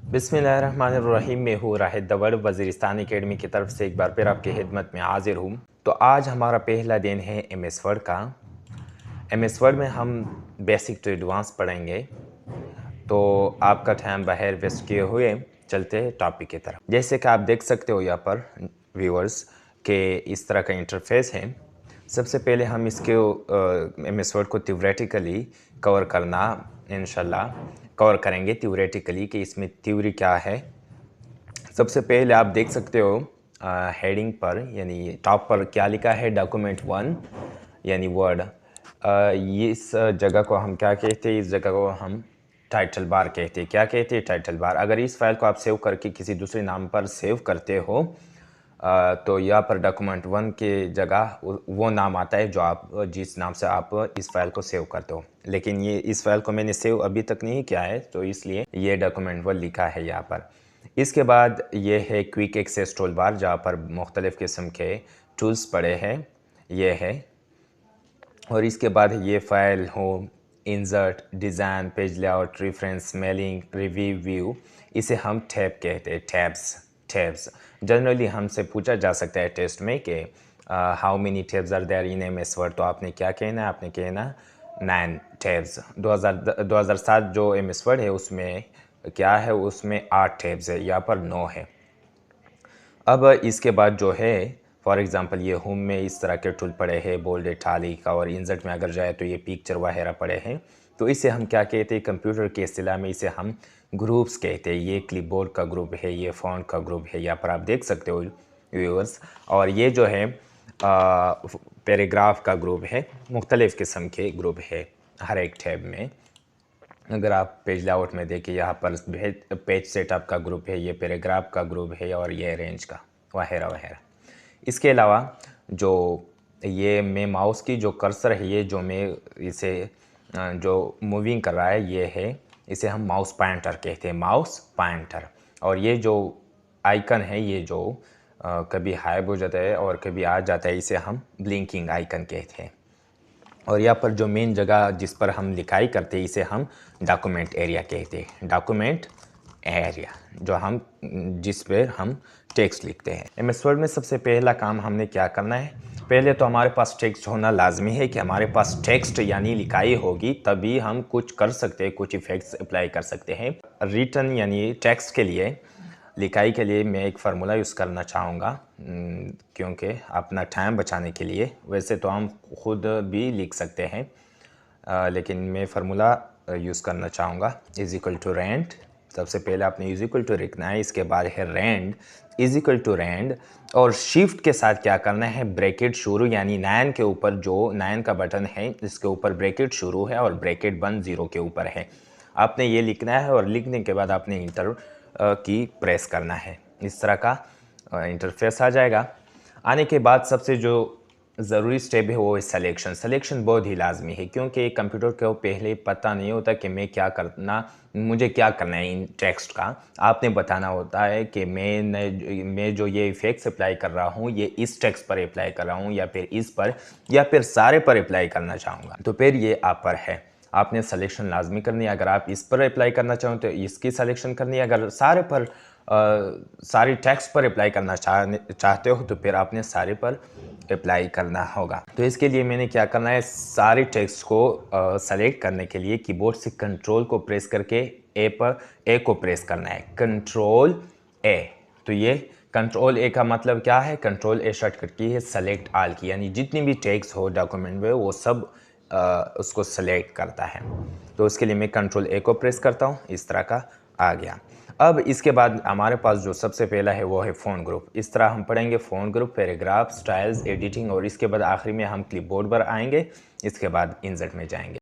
बिस्मिल्लाहिर्रहमानिर्रहीम। मैं हूँ राहिद दवड़, वज़ीरिस्तान एकेडमी की तरफ से एक बार फिर आपकी खिदमत में हाजिर हूँ। तो आज हमारा पहला दिन है एमएस वर्ड का। एमएस वर्ड में हम बेसिक टू एडवांस पढ़ेंगे। तो आपका टाइम बाहर वेस्ट किए हुए चलते हैं टॉपिक की तरफ। जैसे कि आप देख सकते हो यहाँ पर व्यूअर्स के इस तरह का इंटरफेस है। सबसे पहले हम इसके एमएस वर्ड को थ्योरेटिकली कवर करना इंशाल्लाह कवर करेंगे थ्योरेटिकली कि इसमें थ्योरी क्या है। सबसे पहले आप देख सकते हो हेडिंग पर यानी टॉप पर क्या लिखा है, डॉक्यूमेंट 1 यानी वर्ड। ये इस जगह को हम क्या कहते हैं, इस जगह को हम टाइटल बार कहते हैं। क्या कहते हैं? Title bar. अगर इस फाइल को आप सेव करके किसी दूसरे नाम पर सेव करते हो तो यहाँ पर डॉक्यूमेंट 1 के जगह वो नाम आता है जो आप जिस नाम से आप इस फाइल को सेव करते हो। लेकिन ये इस फाइल को मैंने सेव अभी तक नहीं किया है, तो इसलिए ये डॉक्यूमेंट 1 लिखा है यहाँ पर। इसके बाद ये है क्विक एक्सेस टूल बार, जहाँ पर मुख्तलिफ़ किस्म के टूल्स पड़े हैं, ये है। और इसके बाद ये file home, insert, design, page layout, reference, mailing, review, view, इसे हम टैब कहते हैं। टैब्स जनरली हमसे पूछा जा सकता है टेस्ट में कि how many tabs are there in MS Word. तो आपने क्या कहना है? आपने कहना 9 टैब्स। 2007 जो एमएस वर्ड है उसमें क्या है, उसमें 8 टैब्स है, यहाँ पर 9 है। अब इसके बाद जो है फॉर एग्ज़ाम्पल ये होम में इस तरह के टूल पड़े हैं, बोल्ड, इटालिक, और इंसर्ट में अगर जाए तो ये पिक्चर वगैरह पड़े हैं। तो इसे हम क्या कहते हैं? कंप्यूटर के इस्तिलाह में इसे हम ग्रुप्स कहते हैं। ये क्लिपबोर्ड का ग्रुप है, ये फ़ॉन्ट का ग्रुप है, यहाँ पर आप देख सकते हो व्यूअर्स। और ये जो है पैराग्राफ का ग्रुप है, मुख्तलिफ़ किस्म के ग्रुप है हर एक टैब में। अगर आप पेज लेआउट में देखिए, यहाँ पर पेज सेटअप का ग्रुप है, ये पैराग्राफ का ग्रुप है, और ये रेंज का वगैरह वगैरह। इसके अलावा जो ये मैं माउस की जो कर्सर है, ये जो मैं इसे जो मूविंग कर रहा है, ये है, इसे हम माउस पॉइंटर कहते हैं, माउस पॉइंटर। और ये जो आइकन है, ये जो कभी हाइब हो जाता है और कभी आ जाता है, इसे हम ब्लिंकिंग आइकन कहते हैं। और यहाँ पर जो मेन जगह जिस पर हम लिखाई करते हैं, इसे हम डॉक्यूमेंट एरिया कहते हैं। डॉक्यूमेंट एरिया जो हम जिस पर हम टेक्स्ट लिखते हैं। एमएस वर्ड में सबसे पहला काम हमने क्या करना है? पहले तो हमारे पास टेक्स्ट होना लाजमी है कि हमारे पास टेक्स्ट यानी लिखाई होगी, तभी हम कुछ कर सकते हैं, कुछ इफ़ेक्ट्स अप्लाई कर सकते हैं। रिटन यानी टेक्स्ट के लिए, लिखाई के लिए मैं एक फार्मूला यूज़ करना चाहूँगा, क्योंकि अपना टाइम बचाने के लिए। वैसे तो हम खुद भी लिख सकते हैं, लेकिन मैं फार्मूला यूज़ करना चाहूँगा। Is equal to rand. सबसे पहले आपने इज़ इक्वल टू लिखना है, इसके बाद है rand, is equal to rand. और शिफ्ट के साथ क्या करना है? ब्रैकेट शुरू, यानी 9 के ऊपर जो 9 का बटन है, इसके ऊपर ब्रैकेट शुरू है और ब्रैकेट बंद 0 के ऊपर है। आपने ये लिखना है और लिखने के बाद आपने इंटर की प्रेस करना है। इस तरह का इंटरफेस आ जाएगा। आने के बाद सबसे जो ज़रूरी स्टेप है वो है सिलेक्शन। सिलेक्शन बहुत ही लाजमी है, क्योंकि कंप्यूटर को पहले पता नहीं होता कि मुझे क्या करना है इन टेक्स्ट का। आपने बताना होता है कि मैं जो ये इफ़ेक्ट्स अप्लाई कर रहा हूँ, ये इस टेक्स्ट पर अप्लाई कर रहा हूँ, या फिर इस पर, या फिर सारे पर अप्लाई करना चाहूँगा। तो फिर ये आप पर है, आपने सिलेक्शन लाजमी करनी है। अगर आप इस पर अप्लाई करना चाहो तो इसकी सिलेक्शन करनी है। अगर सारे पर सारी टेक्स्ट पर अप्लाई करना चाहते हो तो फिर आपने सारे पर अप्लाई करना होगा। तो इसके लिए मैंने क्या करना है, सारे टेक्स्ट को सेलेक्ट करने के लिए कीबोर्ड से कंट्रोल को प्रेस करके ए को प्रेस करना है, कंट्रोल ए। तो ये कंट्रोल ए का मतलब क्या है? कंट्रोल ए शॉर्टकट की है सेलेक्ट ऑल की, यानी जितनी भी टेक्स्ट हो डॉक्यूमेंट में वो सब उसको सेलेक्ट करता है। तो उसके लिए मैं कंट्रोल ए को प्रेस करता हूँ, इस तरह का आ गया। अब इसके बाद हमारे पास जो सबसे पहला है वो है फ़ॉन्ट ग्रुप। इस तरह हम पढ़ेंगे font group, paragraph, styles, editing, और इसके बाद आखिरी में हम क्लिपबोर्ड पर आएंगे। इसके बाद इंसर्ट में जाएंगे।